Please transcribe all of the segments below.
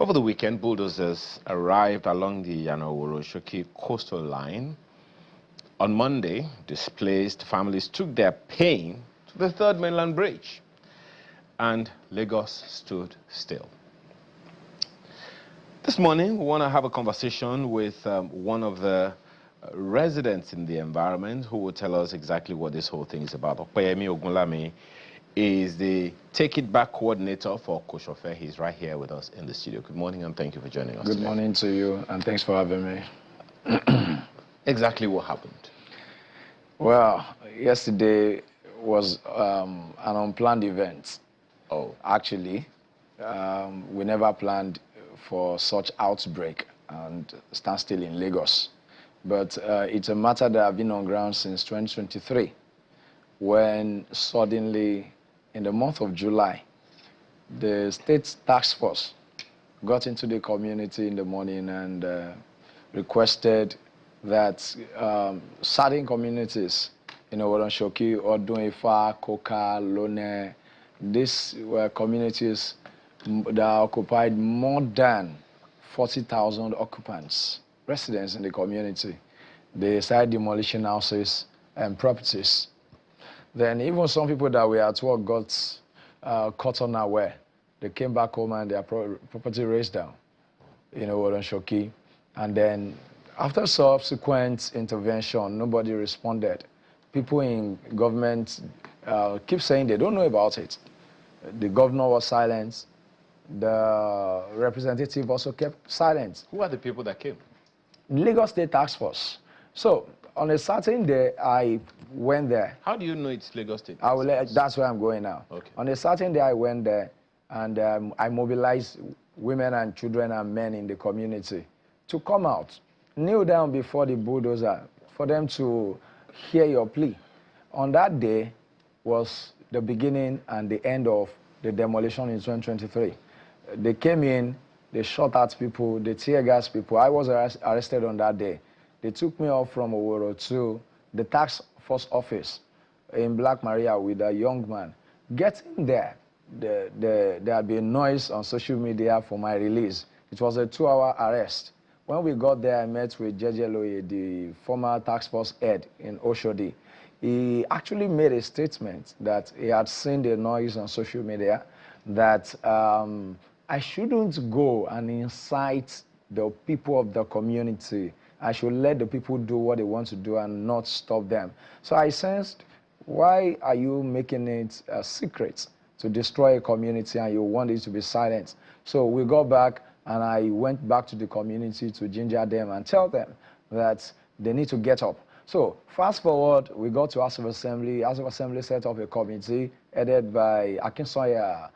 Over the weekend, bulldozers arrived along the Oworonshoki coastal line. On Monday, displaced families took their pain to the Third Mainland Bridge, and Lagos stood still. This morning, we want to have a conversation with one of the residents in the environment who will tell us exactly what this whole thing is about. Opeyemi Ogunlami is the Take It Back coordinator for Koshofe. He's right here with us in the studio. Good morning and thank you for joining us Good today. morning to you and thanks for having me. Exactly what happened? Well, yesterday was an unplanned event. Oh. Actually, we never planned for such outbreak and standstill in Lagos. But it's a matter that has been on ground since 2023, when suddenly, in the month of July, the state task force got into the community in the morning and requested that certain communities in Oworonshoki, Odun-Ifa, Koka, Lone, these were communities that occupied more than 40,000 occupants, residents in the community. They started demolishing houses and properties. Then even some people that were at work got caught unaware. They came back home and their property raised down in Oworonshoki. And then after subsequent intervention, nobody responded. People in government keep saying they don't know about it. The governor was silent. The representative also kept silent. Who are the people that came? Lagos State Task Force. So on a certain day, I went there. How do you know it's Lagos State? That's where I'm going now. Okay. On a certain day, I went there and I mobilized women and children and men in the community to come out, kneel down before the bulldozer for them to hear your plea. On that day was the beginning and the end of the demolition in 2023. They came in, they shot at people, they tear gas people. I was arrested on that day. They took me off from Oworo to the task force office in Black Maria with a young man. Getting there, there had been noise on social media for my release. It was a 2-hour arrest. When we got there, I met with Loye, the former task force head in Oshodi. He actually made a statement that he had seen the noise on social media, that I shouldn't go and incite the people of the community. I should let the people do what they want to do and not stop them. So I sensed, why are you making it a secret to destroy a community and you want it to be silent? So we got back and I went back to the community to ginger them and tell them that they need to get up. So fast forward, we got to House of Assembly. House of Assembly set up a committee headed by Akinsoya,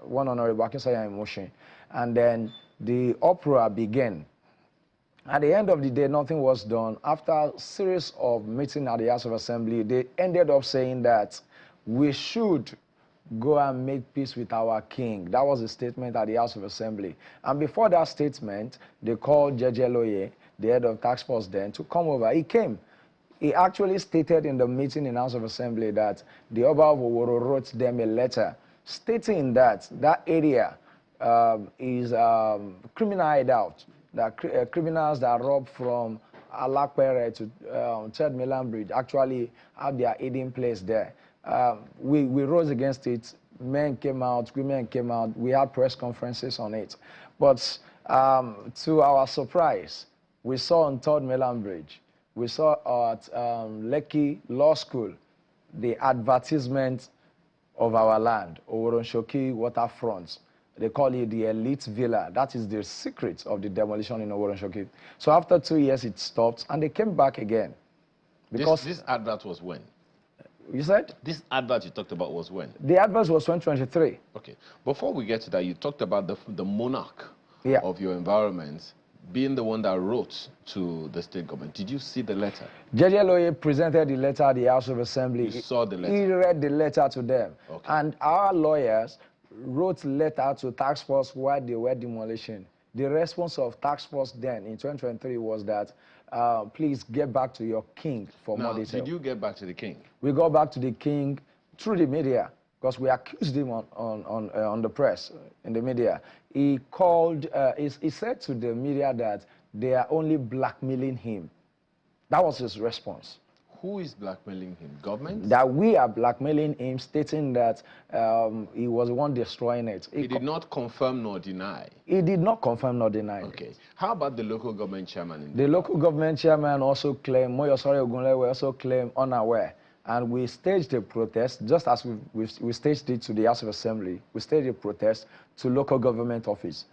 one Honorable Akinsoya Emotion. And then the uproar began. At the end of the day, nothing was done. After a series of meetings at the House of Assembly, they ended up saying that we should go and make peace with our king. That was a statement at the House of Assembly. And before that statement, they called Loye, the head of task force then, to come over. He came. He actually stated in the meeting in House of Assembly that the Oba of Oworo wrote them a letter stating that that area is criminal hideout, that criminals that rob from Alakpere to Third Mainland Bridge actually have their hiding place there. We rose against it. Men came out, women came out. We had press conferences on it. But to our surprise, we saw on Third Mainland Bridge, we saw at Lekki Law School, the advertisement of our land, Oworonshoki waterfront. They call it the elite villa. That is the secret of the demolition in Oworonshoki. So after 2 years, it stopped, and they came back again. Because this advert was when? You said? This advert you talked about was when? The advert was 2023. Okay. Before we get to that, you talked about the monarch of your environment being the one that wrote to the state government. Did you see the letter? Loye presented the letter at the House of Assembly. You saw the letter? He read the letter to them. Okay. And our lawyers wrote letter to task force while they were demolition. The response of task force then in 2023 was that please get back to your king for more detail. Did you get back to the king? We got back to the king through the media. because we accused him on the press, in the media. He called, he said to the media that they are only blackmailing him. That was his response. Who is blackmailing him? Government? That we are blackmailing him, stating that he was the one destroying it. He did not confirm nor deny. He did not confirm nor deny. Okay. How about the local government chairman? The local government chairman also claimed, Moyosori Ogunlewe also claimed unaware. And we staged a protest, just as we staged it to the House of Assembly. We staged a protest to local government office.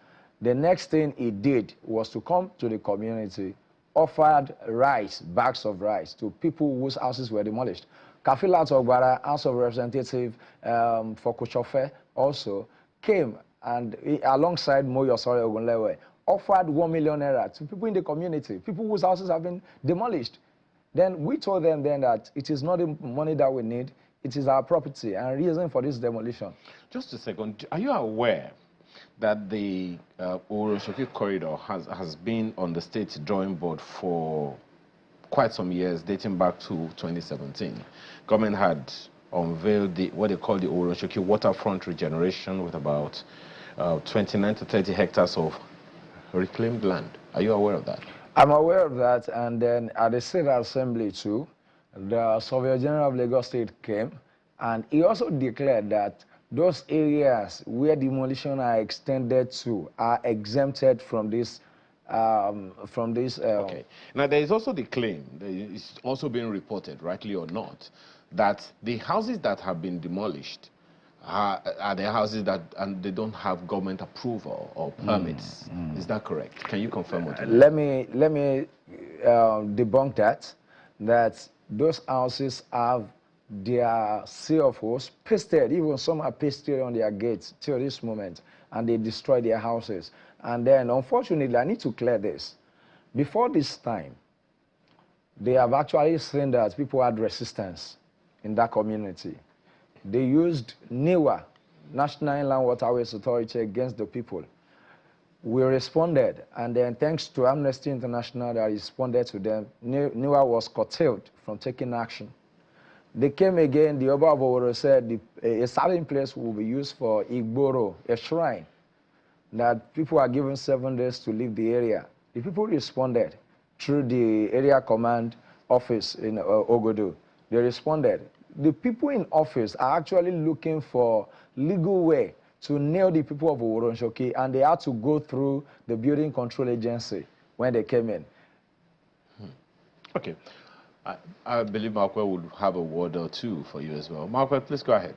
The next thing he did was to come to the community, offered rice, bags of rice, to people whose houses were demolished. Kafilat Ogbara, House of Representative for Kochofe, also came and alongside Moyosori Ogunlewe, offered 1 million naira to people in the community, people whose houses have been demolished. Then we told them then that it is not the money that we need, it is our property and reason for this demolition. Just a second, are you aware that the Oworonshoki corridor has been on the state drawing board for quite some years, dating back to 2017? Government had unveiled what they call the Oworonshoki waterfront regeneration with about 29 to 30 hectares of reclaimed land. Are you aware of that? I'm aware of that, and then at the State Assembly too, the Surveyor General of Lagos State came, and he also declared that those areas where demolition are extended to are exempted from this. Okay. Now there is also the claim, it's also being reported, rightly or not, that the houses that have been demolished are the houses that and they don't have government approval or permits. Is that correct? Can you confirm what? Let me debunk that. That those houses have their CFOs pasted, even some are pasted on their gates till this moment, and they destroy their houses. And then, unfortunately, I need to clear this. Before this time, they have actually seen that people had resistance in that community. They used NIWA, National Inland Waterways Authority, against the people. We responded, and then thanks to Amnesty International that responded to them, NIWA was curtailed from taking action. They came again, the Oba of Oworo said a certain place will be used for Igboro, a shrine, that people are given 7 days to leave the area. The people responded through the area command office in Ogodo. They responded. The people in office are actually looking for legal way to nail the people of Oworonshoki, and they had to go through the building control agency when they came in. Okay. I believe Markwe would have a word or two for you as well. Markwe, please go ahead.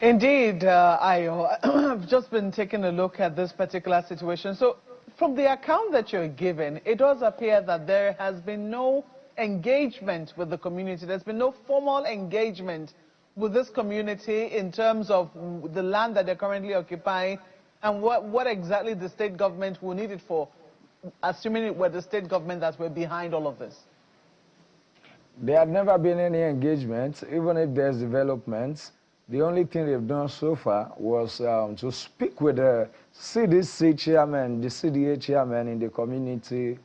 Indeed, I've just been taking a look at this particular situation. So from the account that you're given, it does appear that there has been no engagement with the community. There's been no formal engagement with this community in terms of the land that they're currently occupying and what exactly the state government will need it for, assuming it were the state government that were behind all of this. There had never been any engagement, even if there's developments. The only thing they've done so far was to speak with the CDC chairman, the CDA chairman in the community,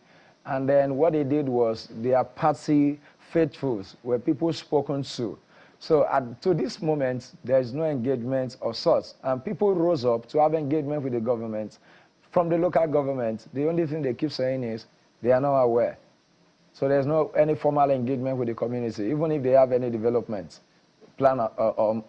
and then what they did was their party faithfuls were people spoken to. So to this moment, there is no engagement of sorts, and people rose up to have engagement with the government. From the local government, the only thing they keep saying is they are not aware. So there's no any formal engagement with the community, even if they have any development plan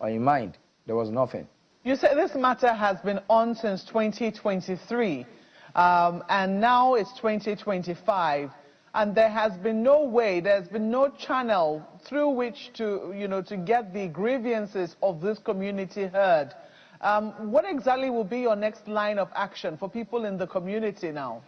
in mind. There was nothing. You said this matter has been on since 2023, and now it's 2025, and there has been no way, there's been no channel through which to, to get the grievances of this community heard. What exactly will be your next line of action for people in the community now?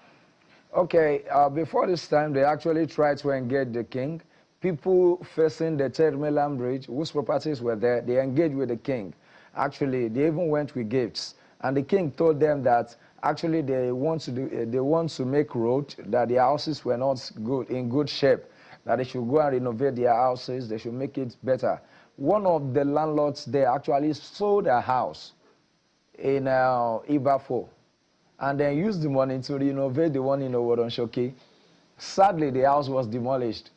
Okay, before this time, they actually tried to engage the king. People facing the Termelan Bridge, whose properties were there, they engaged with the king. Actually, they even went with gifts. And the king told them that actually they want to make road, that their houses were not in good shape, that they should go and renovate their houses, they should make it better. One of the landlords there actually sold a house in Ibafo, and then used the money to renovate the one in Oworonshoki. Sadly, the house was demolished.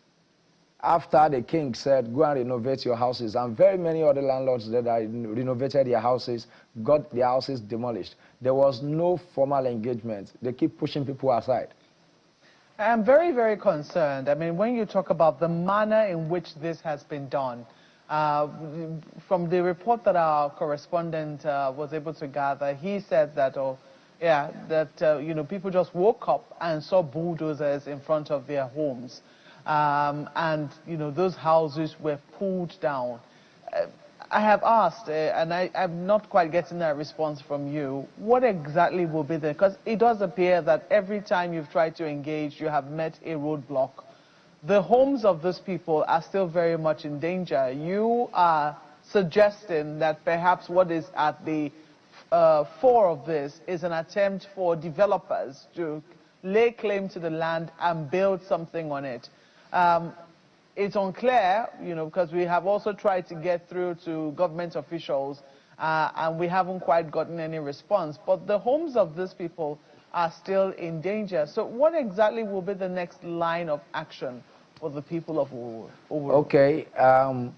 after the king said, go and renovate your houses, and very many other landlords that renovated their houses, got their houses demolished. There was no formal engagement. They keep pushing people aside. I'm very, very concerned. I mean, when you talk about the manner in which this has been done, from the report that our correspondent was able to gather, he said that, you know, people just woke up and saw bulldozers in front of their homes. And, you know, those houses were pulled down. I have asked, and I'm not quite getting a response from you, what exactly will be there? Because it does appear that every time you've tried to engage, you have met a roadblock. The homes of those people are still very much in danger. You are suggesting that perhaps what is at the fore of this is an attempt for developers to lay claim to the land and build something on it. It's unclear, you know, because we have also tried to get through to government officials and we haven't quite gotten any response. But the homes of these people are still in danger. So what exactly will be the next line of action for the people of Oworonshoki? Okay.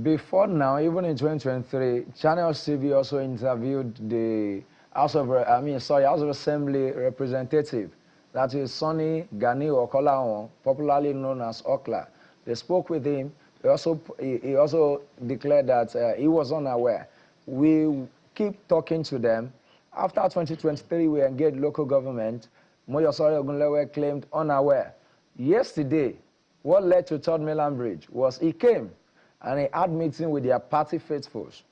Before now, even in 2023, Channel TV also interviewed the House of Assembly representative. That is Sonny Gani Okolawon, popularly known as Okla. They spoke with him. He also declared that he was unaware. We keep talking to them. After 2023, we engaged local government. Moyosori Ogunlewe claimed unaware. Yesterday, what led to Third Mainland Bridge was he came and he had meeting with their party faithfuls.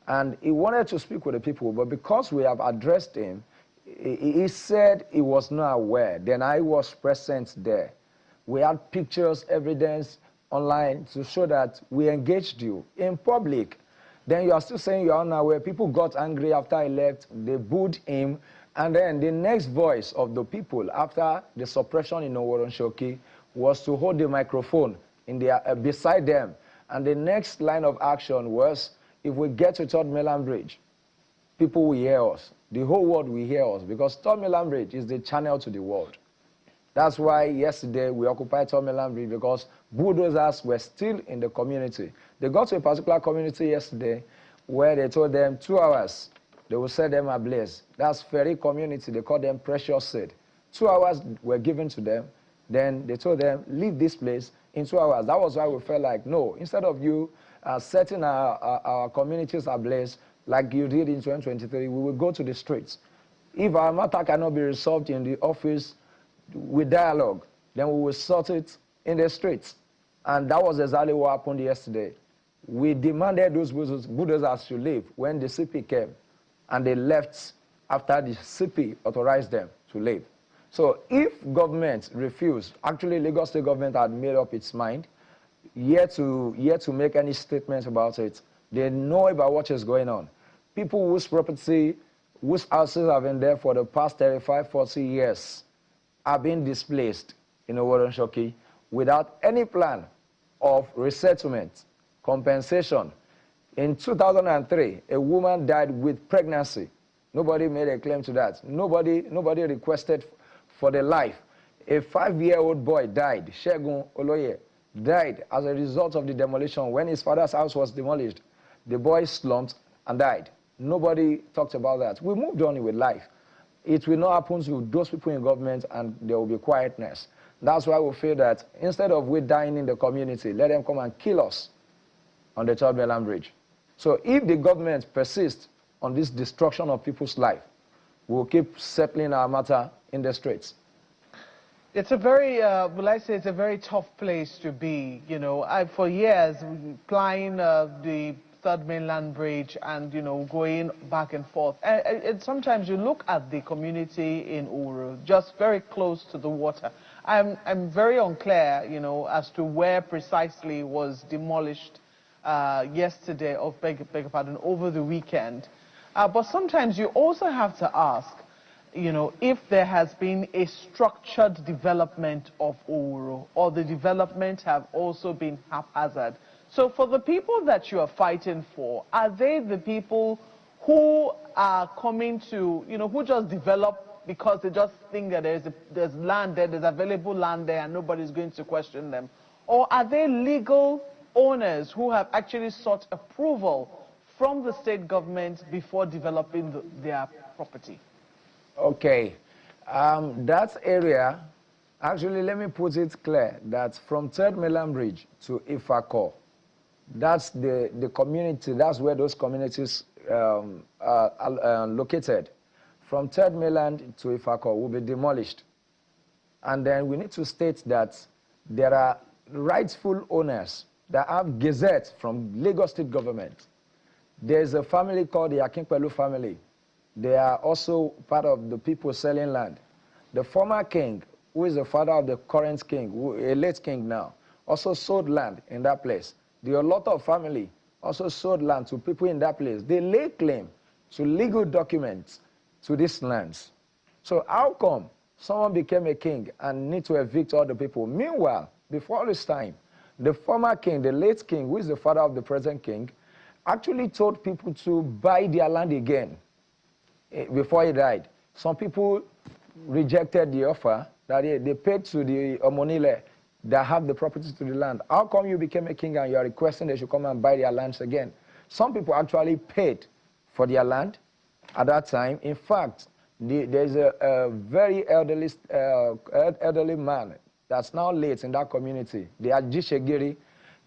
And he wanted to speak with the people, but because we have addressed him, he said he was not aware. Then I was present there. We had pictures, evidence online to show that we engaged you in public. Then you are still saying you are unaware. People got angry after he left. They booed him. And then the next voice of the people after the suppression in Oworonshoki was to hold the microphone in their, beside them. And the next line of action was, if we get to Third Mainland Bridge, people will hear us. The whole world will hear us, because Third Mainland Bridge is the channel to the world. That's why yesterday we occupied Third Mainland Bridge, because bulldozers were still in the community. They got to a particular community yesterday where they told them 2 hours, they will set them ablaze. That's Ferry community. They call them precious seed. 2 hours were given to them. Then they told them, leave this place in 2 hours. That was why we felt like, no, instead of you setting our communities ablaze, like you did in 2023, we will go to the streets. If our matter cannot be resolved in the office with dialogue, then we will sort it in the streets. And that was exactly what happened yesterday. We demanded those bulldozers to leave when the CP came, and they left after the CP authorized them to leave. So if government refused, actually Lagos State government had made up its mind, yet to make any statements about it. They know about what is going on. People whose property, whose houses have been there for the past 35, 40 years are being displaced in Oworonshoki without any plan of resettlement, compensation. In 2003, a woman died with pregnancy. Nobody made a claim to that. Nobody requested for their life. A 5-year-old boy died, Shegun Oloye, died as a result of the demolition. When his father's house was demolished, the boy slumped and died. Nobody talked about that. We moved on with life. It will not happen to those people in government, and there will be quietness. That's why we feel that instead of we dying in the community, let them come and kill us on the Third Mainland Bridge. So if the government persists on this destruction of people's life, we'll keep settling our matter in the streets. It's a very, it's a very tough place to be. You know, for years, plying the Third Mainland Bridge and, you know, going back and forth. And sometimes you look at the community in Uru, just very close to the water. I'm very unclear, you know, as to where precisely was demolished yesterday, over the weekend. But sometimes you also have to ask, you know, if there has been a structured development of Uru, or the development have also been haphazard. So for the people that you are fighting for, are they the people who are coming to, you know, who just develop because they just think that there's land there, there's available land there, and nobody's going to question them? Or are they legal owners who have actually sought approval from the state government before developing their property? Okay. That area, actually, let me put it clear that from Third Mainland Bridge to Ifako, that's the community, that's where those communities are located. From Third Mainland to Ifako will be demolished. And then we need to state that there are rightful owners that have gazette from Lagos State government. There's a family called the Akinpelu family. They are also part of the people selling land. The former king, who is the father of the current king, a late king now, also sold land in that place. The Oloto family also sold land to people in that place. They lay claim to legal documents to these lands. So how come someone became a king and need to evict all the people? Meanwhile, before this time, the former king, the late king, who is the father of the present king, actually told people to buy their land again before he died. Some people rejected the offer that they paid to the Omonile that have the property to the land. How come you became a king and you are requesting they should come and buy their lands again? Some people actually paid for their land at that time. In fact, there's a very elderly man that's now late in that community, the Ajishegiri.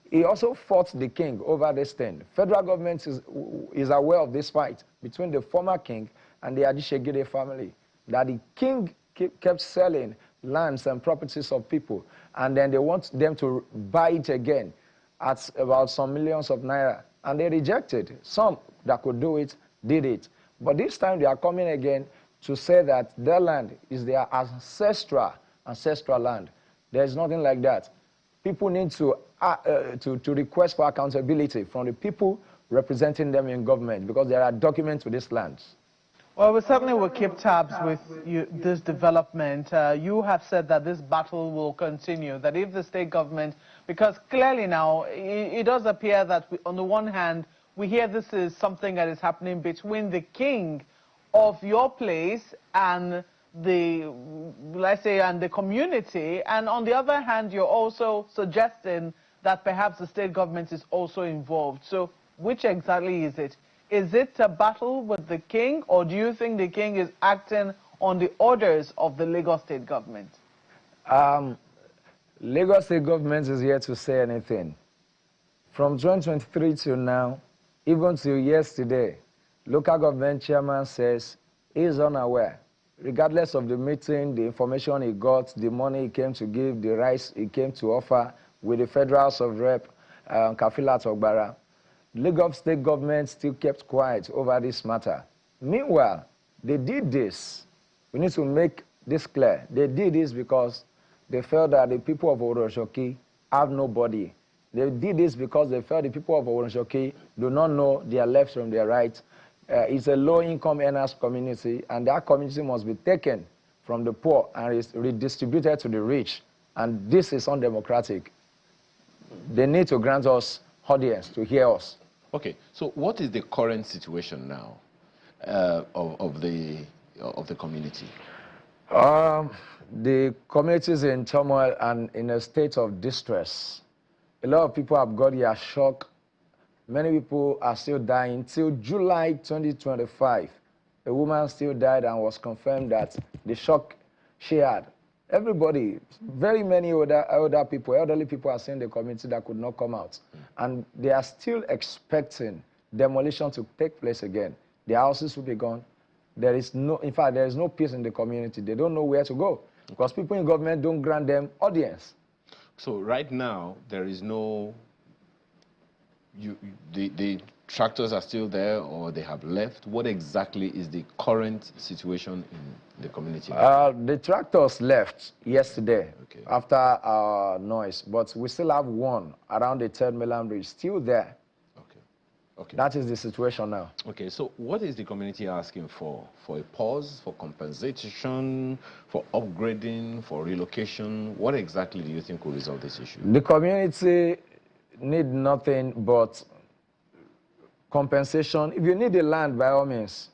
He also fought the king over this thing. Federal government is aware of this fight between the former king and the Ajishegiri family, that the king kept selling lands and properties of people, and then they want them to buy it again at about some millions of naira, and they rejected. Some that could do it did it, but this time they are coming again to say that their land is their ancestral land. There's nothing like that. People need to request for accountability from the people representing them in government, because there are documents to these lands. Well, we certainly will keep tabs with this development. You have said that this battle will continue, that if the state government, because clearly now it does appear that on the one hand, we hear this is something that is happening between the king of your place and the, let's say, and the community, and on the other hand, you're also suggesting that perhaps the state government is also involved. So which exactly is it? Is it a battle with the king, or do you think the king is acting on the orders of the Lagos State government? Lagos State government is yet to say anything. From 2023 till now, even till yesterday, local government chairman says he is unaware. Regardless of the meeting, the information he got, the money he came to give, the rights he came to offer with the Federal House of Rep, Kafila Togbara, Lagos State government still kept quiet over this matter. Meanwhile, they did this. We need to make this clear. They did this because they felt that the people of Oworonshoki have nobody. They did this because they felt the people of Oworonshoki do not know their left from their right. It's a low-income earners community, and that community must be taken from the poor and redistributed to the rich. And this is undemocratic. They need to grant us audience to hear us. Okay, so what is the current situation now of the community? The community is in turmoil and in a state of distress. A lot of people have got their shock. Many people are still dying. Till July 2025, a woman still died and was confirmed that the shock she had. Everybody, very many elderly people are saying the community that could not come out. And they are still expecting demolition to take place again. Their houses will be gone. There is no, in fact, there is no peace in the community. They don't know where to go because people in government don't grant them audience. So right now, there is no, the tractors are still there or they have left. What exactly is the current situation in the community? The tractors left yesterday after our noise, but we still have one around the Third Mainland Bridge still there. Okay. That is the situation now. Okay, so what is the community asking for? For a pause, for compensation, for upgrading, for relocation? What exactly do you think will resolve this issue? The community need nothing but compensation. If you need the land, by all means,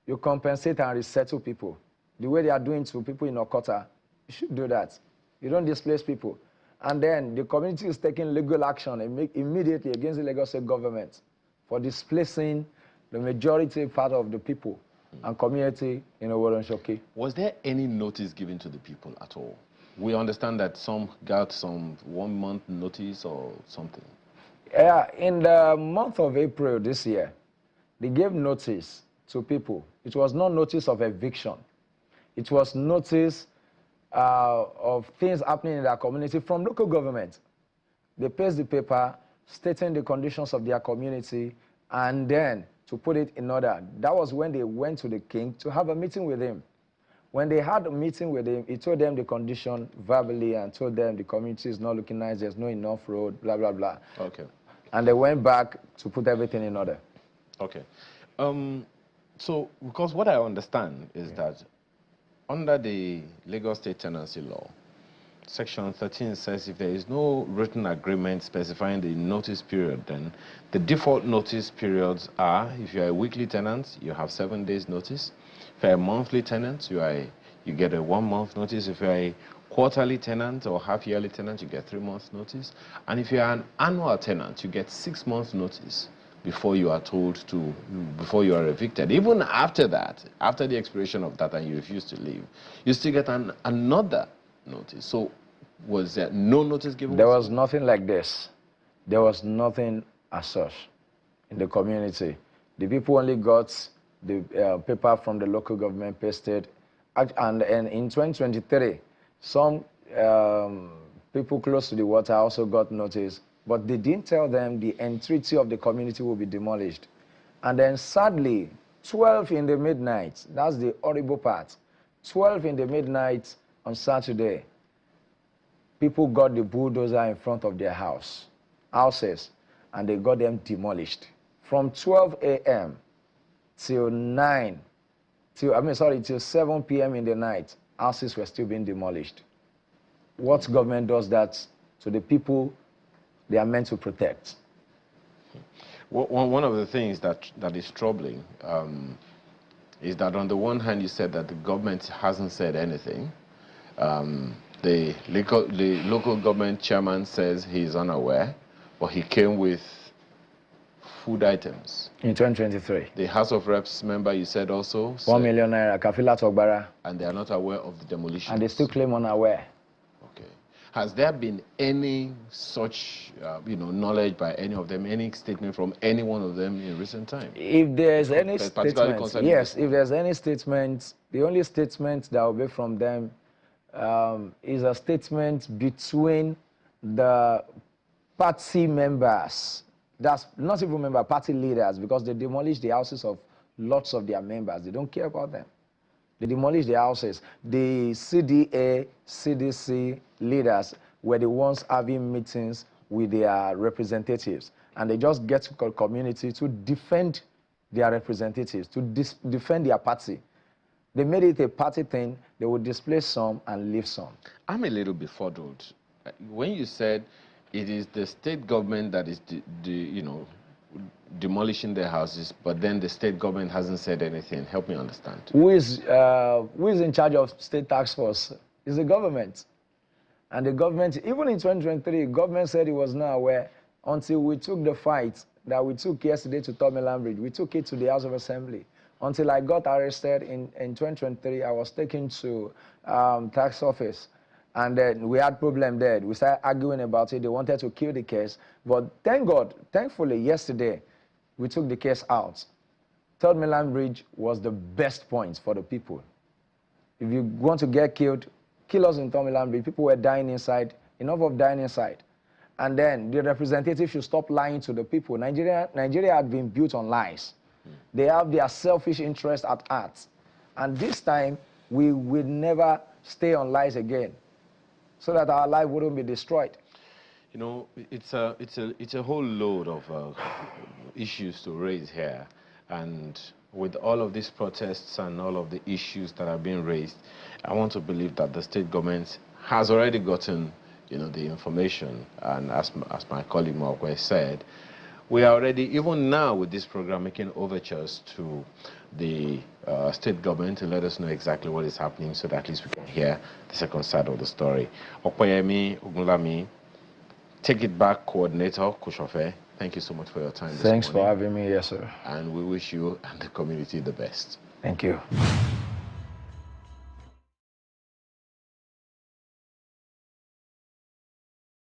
you compensate and resettle people. The way they are doing to people in Okota, you should do that. You don't displace people. And then the community is taking legal action immediately against the Lagos State government for displacing the majority part of the people and community in Oworonshoki. Was there any notice given to the people at all? We understand that some got some 1 month notice or something. Yeah, in the month of April this year, they gave notice to people. It was not notice of eviction. It was notice of things happening in their community from local government. They pasted the paper stating the conditions of their community and then to put it in order. That was when they went to the king to have a meeting with him. When they had a meeting with him, he told them the condition verbally and told them the community is not looking nice, there's no enough road, blah, blah, blah. Okay. And they went back to put everything in order. Okay. So, because what I understand is that under the Lagos State Tenancy Law, Section 13 says if there is no written agreement specifying the notice period, then the default notice periods are, if you're a weekly tenant, you have 7 days notice. If you're a monthly tenant, you get a 1 month notice. If you're a quarterly tenant or half-yearly tenant, you get 3 months notice. And if you're an annual tenant, you get 6 months notice before you are before you are evicted. Even after that, after the expiration of that and you refuse to leave, you still get another notice. So was there no notice given? There was nothing like this. There was nothing as such in the community. The people only got the paper from the local government pasted. And in 2023, some people close to the water also got notice, but they didn't tell them the entirety of the community will be demolished. And then sadly, 12 in the midnight, that's the horrible part, 12 in the midnight on Saturday, people got the bulldozer in front of their houses, and they got them demolished. From 12 a.m. till 7 p.m. in the night, houses were still being demolished. What government does that to the people they are meant to protect? One of the things that is troubling is that on the one hand you said that the government hasn't said anything. The local government chairman says he's unaware, but he came with food items. In 2023. The House of Reps member, you said also. 1 million naira, Kafila Togbara. And they are not aware of the demolition. And they still claim unaware. Okay. Has there been any such, knowledge by any of them, any statement from any one of them in recent time? If there's any statement, yes, if there's any statement, the only statement that will be from them is a statement between the party members. That's not even member, party leaders, because they demolished the houses of lots of their members. They don't care about them. They demolished their houses. The CDA, CDC leaders were the ones having meetings with their representatives. And they just get to the community to defend their representatives, to defend their party. They made it a party thing. They would displace some and leave some. I'm a little befuddled. When you said it is the state government that is, demolishing their houses, but then the state government hasn't said anything. Help me understand. Who is in charge of state task force? Is the government. And the government, even in 2023, government said it was not aware until we took the fight that we took yesterday to Tomiland Bridge. We took it to the House of Assembly. Until I got arrested in 2023, I was taken to tax office. And then we had problem there. We started arguing about it. They wanted to kill the case. But thank God, thankfully, yesterday, we took the case out. Third Mainland Bridge was the best point for the people. If you want to get killed, kill us in Third Mainland Bridge. People were dying inside, enough of dying inside. And then the representative should stop lying to the people. Nigeria had been built on lies. They have their selfish interest at heart. And this time, we will never stay on lies again, so that our life wouldn't be destroyed. You know, it's a whole load of issues to raise here, and with all of these protests and all of the issues that are being raised, I want to believe that the state government has already gotten, the information, and as my colleague Mwakwe said, we are already, even now with this program, making overtures to the state government to let us know exactly what is happening so that at least we can hear the second side of the story. Okoyemi Ogunlami, Take It Back coordinator, Kushofe, thank you so much for your time this morning. Thanks for having me here, sir. And we wish you and the community the best. Thank you.